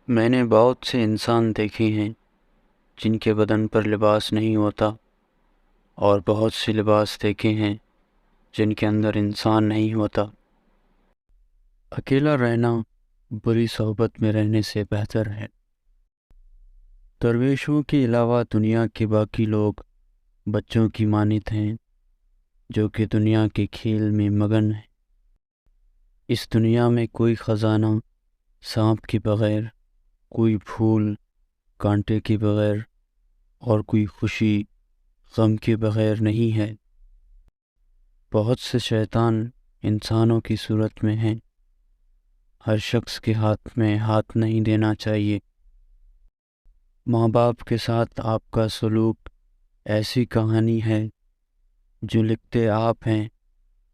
میں نے بہت سے انسان دیکھے ہیں جن کے بدن پر لباس نہیں ہوتا، اور بہت سے لباس دیکھے ہیں جن کے اندر انسان نہیں ہوتا۔ اکیلا رہنا بری صحبت میں رہنے سے بہتر ہے۔ درویشوں کے علاوہ دنیا کے باقی لوگ بچوں کی مانند ہیں جو کہ دنیا کے کھیل میں مگن ہیں۔ اس دنیا میں کوئی خزانہ سانپ کے بغیر، کوئی پھول کانٹے کے بغیر، اور کوئی خوشی غم کے بغیر نہیں ہے۔ بہت سے شیطان انسانوں کی صورت میں ہیں۔ ہر شخص کے ہاتھ میں ہاتھ نہیں دینا چاہیے۔ ماں باپ کے ساتھ آپ کا سلوک ایسی کہانی ہے جو لکھتے آپ ہیں،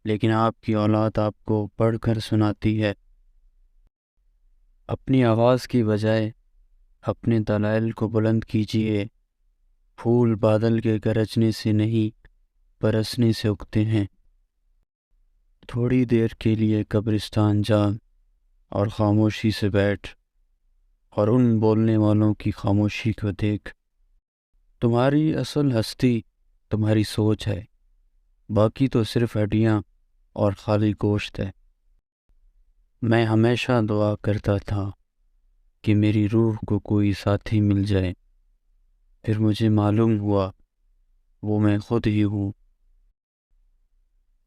لیکن آپ کی اولاد آپ کو پڑھ کر سناتی ہے۔ اپنی آواز کی بجائے اپنے دلائل کو بلند کیجیے۔ پھول بادل کے گرجنے سے نہیں، برسنے سے اگتے ہیں۔ تھوڑی دیر کے لیے قبرستان جا اور خاموشی سے بیٹھ اور ان بولنے والوں کی خاموشی کو دیکھ۔ تمہاری اصل ہستی تمہاری سوچ ہے، باقی تو صرف ہڈیاں اور خالی گوشت ہے۔ میں ہمیشہ دعا کرتا تھا کہ میری روح کو کوئی ساتھی مل جائے، پھر مجھے معلوم ہوا وہ میں خود ہی ہوں۔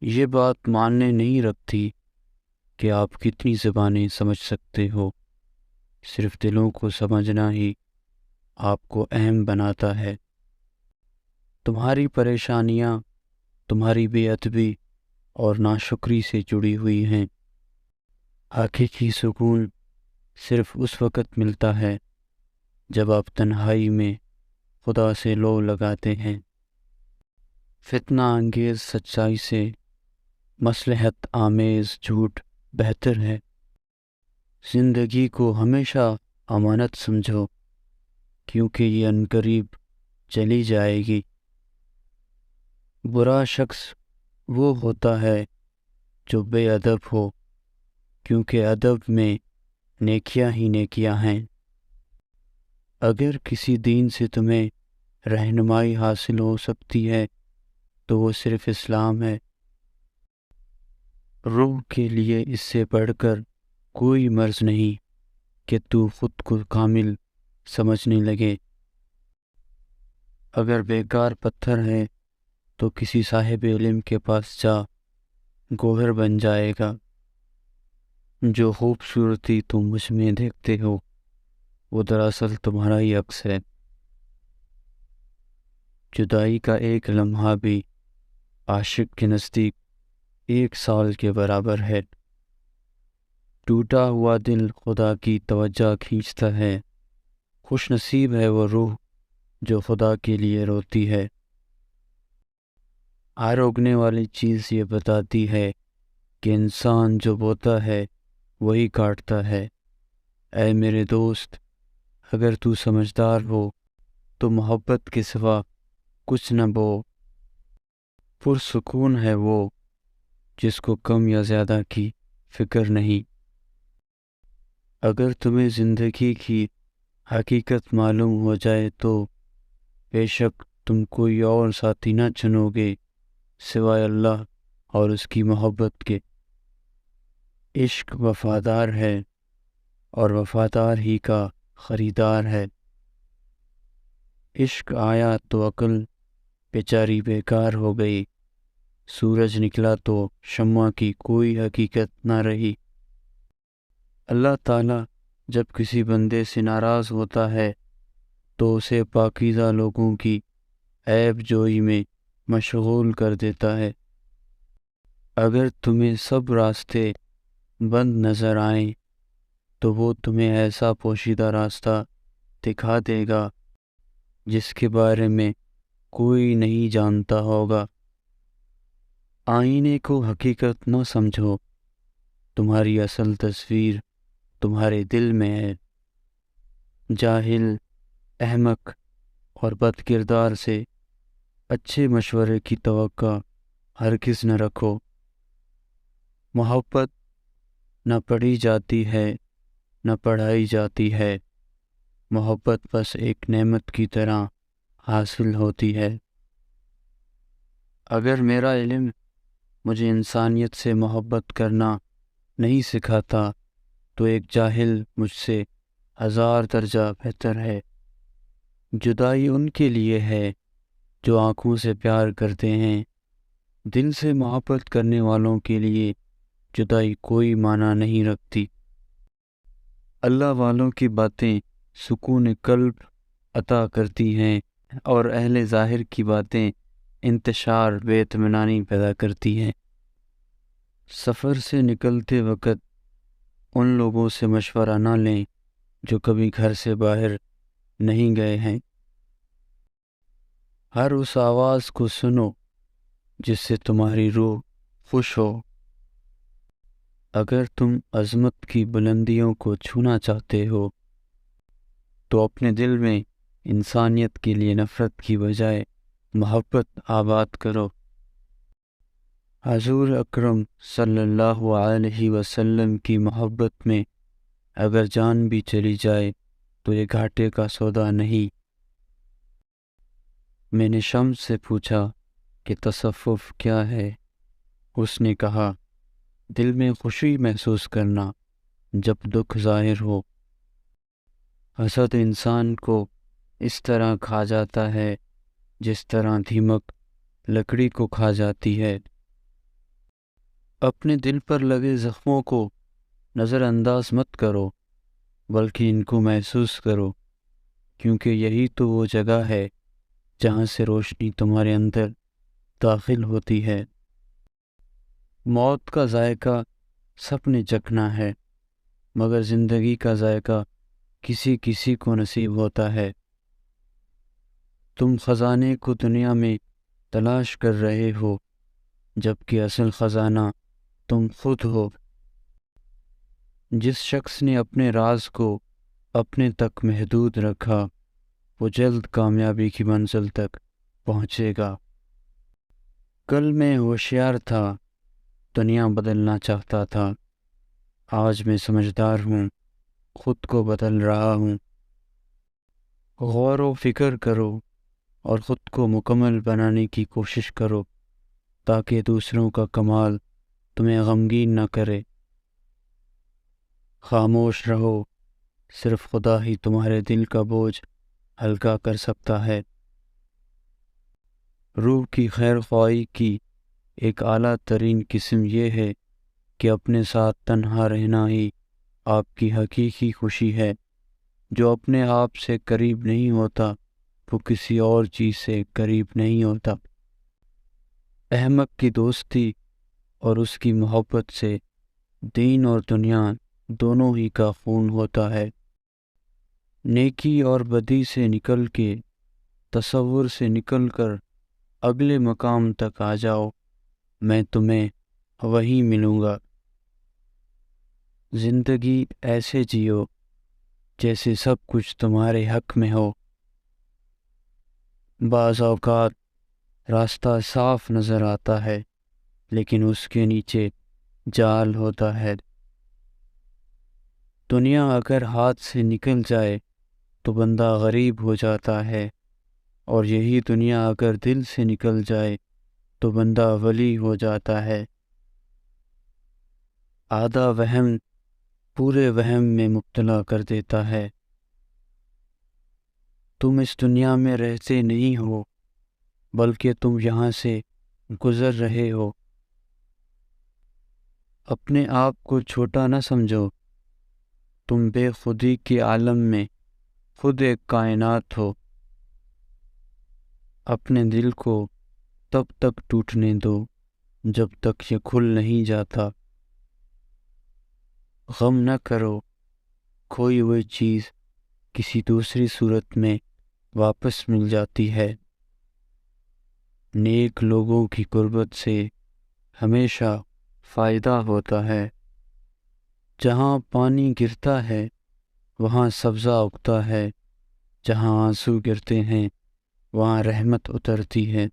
یہ بات معنی نہیں رکھتی کہ آپ کتنی زبانیں سمجھ سکتے ہو، صرف دلوں کو سمجھنا ہی آپ کو اہم بناتا ہے۔ تمہاری پریشانیاں تمہاری بے ادبی اور ناشکری سے جڑی ہوئی ہیں۔ حقیقی سکون صرف اس وقت ملتا ہے جب آپ تنہائی میں خدا سے لو لگاتے ہیں۔ فتنہ انگیز سچائی سے مصلحت آمیز جھوٹ بہتر ہے۔ زندگی کو ہمیشہ امانت سمجھو، کیونکہ یہ عنقریب چلی جائے گی۔ برا شخص وہ ہوتا ہے جو بے ادب ہو، کیونکہ ادب میں نیکیاں ہی نیکیاں ہیں۔ اگر کسی دین سے تمہیں رہنمائی حاصل ہو سکتی ہے تو وہ صرف اسلام ہے۔ روح کے لیے اس سے بڑھ کر کوئی مرض نہیں کہ تو خود کو کامل سمجھنے لگے۔ اگر بیکار پتھر ہے تو کسی صاحب علم کے پاس جا، گوہر بن جائے گا۔ جو خوبصورتی تم مجھ میں دیکھتے ہو وہ دراصل تمہارا ہی عکس ہے۔ جدائی کا ایک لمحہ بھی عاشق کے نزدیک 1 سال کے برابر ہے۔ ٹوٹا ہوا دل خدا کی توجہ کھینچتا ہے۔ خوش نصیب ہے وہ روح جو خدا کے لیے روتی ہے۔ ہر اگنے والی چیز یہ بتاتی ہے کہ انسان جو بوتا ہے وہی کاٹتا ہے۔ اے میرے دوست، اگر تو سمجھدار ہو تو محبت کے سوا کچھ نہ بو۔ پرسکون ہے وہ جس کو کم یا زیادہ کی فکر نہیں۔ اگر تمہیں زندگی کی حقیقت معلوم ہو جائے تو بے شک تم کوئی اور ساتھی نہ چنو گے سوائے اللہ اور اس کی محبت کے۔ عشق وفادار ہے اور وفادار ہی کا خریدار ہے۔ عشق آیا تو عقل بیچاری بیکار ہو گئی، سورج نکلا تو شمع کی کوئی حقیقت نہ رہی۔ اللہ تعالیٰ جب کسی بندے سے ناراض ہوتا ہے تو اسے پاکیزہ لوگوں کی عیب جوئی میں مشغول کر دیتا ہے۔ اگر تمہیں سب راستے بند نظر آئیں تو وہ تمہیں ایسا پوشیدہ راستہ دکھا دے گا جس کے بارے میں کوئی نہیں جانتا ہوگا۔ آئینے کو حقیقت نہ سمجھو، تمہاری اصل تصویر تمہارے دل میں ہے۔ جاہل، احمق اور بد کردار سے اچھے مشورے کی توقع ہرگز نہ رکھو۔ محبت نہ پڑھی جاتی ہے نہ پڑھائی جاتی ہے، محبت بس ایک نعمت کی طرح حاصل ہوتی ہے۔ اگر میرا علم مجھے انسانیت سے محبت کرنا نہیں سکھاتا تو ایک جاہل مجھ سے 1000 درجہ بہتر ہے۔ جدائی ان کے لیے ہے جو آنکھوں سے پیار کرتے ہیں، دل سے محبت کرنے والوں کے لیے جدائی کوئی معنی نہیں رکھتی۔ اللہ والوں کی باتیں سکون قلب عطا کرتی ہیں اور اہل ظاہر کی باتیں انتشار بے اطمینانی پیدا کرتی ہیں۔ سفر سے نکلتے وقت ان لوگوں سے مشورہ نہ لیں جو کبھی گھر سے باہر نہیں گئے ہیں۔ ہر اس آواز کو سنو جس سے تمہاری روح خوش ہو۔ اگر تم عظمت کی بلندیوں کو چھونا چاہتے ہو تو اپنے دل میں انسانیت کے لیے نفرت کی بجائے محبت آباد کرو۔ حضور اکرم صلی اللہ علیہ وسلم کی محبت میں اگر جان بھی چلی جائے تو یہ گھاٹے کا سودا نہیں۔ میں نے شمس سے پوچھا کہ تصوف کیا ہے؟ اس نے کہا، دل میں خوشی محسوس کرنا جب دکھ ظاہر ہو۔ حسد انسان کو اس طرح کھا جاتا ہے جس طرح دیمک لکڑی کو کھا جاتی ہے۔ اپنے دل پر لگے زخموں کو نظر انداز مت کرو بلکہ ان کو محسوس کرو، کیونکہ یہی تو وہ جگہ ہے جہاں سے روشنی تمہارے اندر داخل ہوتی ہے۔ موت کا ذائقہ سب نے چکھنا ہے، مگر زندگی کا ذائقہ کسی کسی کو نصیب ہوتا ہے۔ تم خزانے کو دنیا میں تلاش کر رہے ہو جبکہ اصل خزانہ تم خود ہو۔ جس شخص نے اپنے راز کو اپنے تک محدود رکھا وہ جلد کامیابی کی منزل تک پہنچے گا۔ کل میں ہوشیار تھا، دنیا بدلنا چاہتا تھا، آج میں سمجھدار ہوں، خود کو بدل رہا ہوں۔ غور و فکر کرو اور خود کو مکمل بنانے کی کوشش کرو تاکہ دوسروں کا کمال تمہیں غمگین نہ کرے۔ خاموش رہو، صرف خدا ہی تمہارے دل کا بوجھ ہلکا کر سکتا ہے۔ روح کی خیر خواہی کی ایک اعلیٰ ترین قسم یہ ہے کہ اپنے ساتھ تنہا رہنا ہی آپ کی حقیقی خوشی ہے۔ جو اپنے آپ سے قریب نہیں ہوتا وہ کسی اور چیز سے قریب نہیں ہوتا۔ احمق کی دوستی اور اس کی محبت سے دین اور دنیا دونوں ہی کا خون ہوتا ہے۔ نیکی اور بدی سے نکل کے، تصور سے نکل کر اگلے مقام تک آ جاؤ، میں تمہیں وہیں ملوں گا۔ زندگی ایسے جیو جیسے سب کچھ تمہارے حق میں ہو۔ بعض اوقات راستہ صاف نظر آتا ہے لیکن اس کے نیچے جال ہوتا ہے۔ دنیا اگر ہاتھ سے نکل جائے تو بندہ غریب ہو جاتا ہے، اور یہی دنیا اگر دل سے نکل جائے تو بندہ ولی ہو جاتا ہے۔ آدھا وہم پورے وہم میں مبتلا کر دیتا ہے۔ تم اس دنیا میں رہتے نہیں ہو بلکہ تم یہاں سے گزر رہے ہو۔ اپنے آپ کو چھوٹا نہ سمجھو، تم بے خودی کے عالم میں خود ایک کائنات ہو۔ اپنے دل کو تب تک ٹوٹنے دو جب تک یہ کھل نہیں جاتا۔ غم نہ کرو، کھوئی ہوئی چیز کسی دوسری صورت میں واپس مل جاتی ہے۔ نیک لوگوں کی قربت سے ہمیشہ فائدہ ہوتا ہے۔ جہاں پانی گرتا ہے وہاں سبزہ اگتا ہے، جہاں آنسو گرتے ہیں وہاں رحمت اترتی ہے۔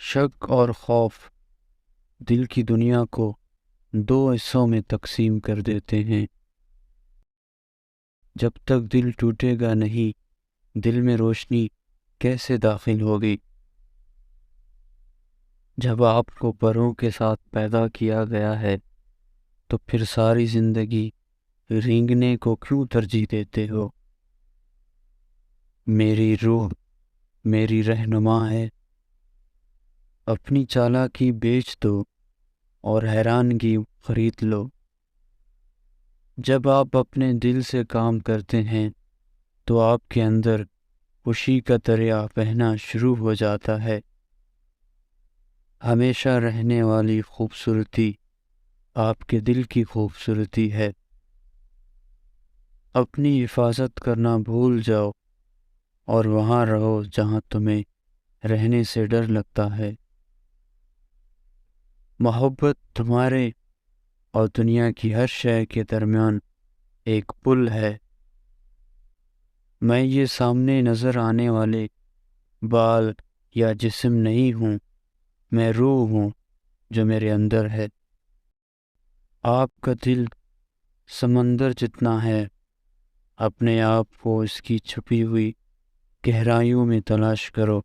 شک اور خوف دل کی دنیا کو 2 حصوں میں تقسیم کر دیتے ہیں۔ جب تک دل ٹوٹے گا نہیں دل میں روشنی کیسے داخل ہوگی؟ جب آپ کو پروں کے ساتھ پیدا کیا گیا ہے تو پھر ساری زندگی رینگنے کو کیوں ترجیح دیتے ہو؟ میری روح میری رہنما ہے، اپنی چالاکی بیچ دو اور حیرانگی خرید لو۔ جب آپ اپنے دل سے کام کرتے ہیں تو آپ کے اندر خوشی کا دریا بہنا شروع ہو جاتا ہے۔ ہمیشہ رہنے والی خوبصورتی آپ کے دل کی خوبصورتی ہے۔ اپنی حفاظت کرنا بھول جاؤ اور وہاں رہو جہاں تمہیں رہنے سے ڈر لگتا ہے۔ محبت تمہارے اور دنیا کی ہر شے کے درمیان ایک پل ہے۔ میں یہ سامنے نظر آنے والے بال یا جسم نہیں ہوں، میں روح ہوں جو میرے اندر ہے۔ آپ کا دل سمندر جتنا ہے، اپنے آپ کو اس کی چھپی ہوئی گہرائیوں میں تلاش کرو۔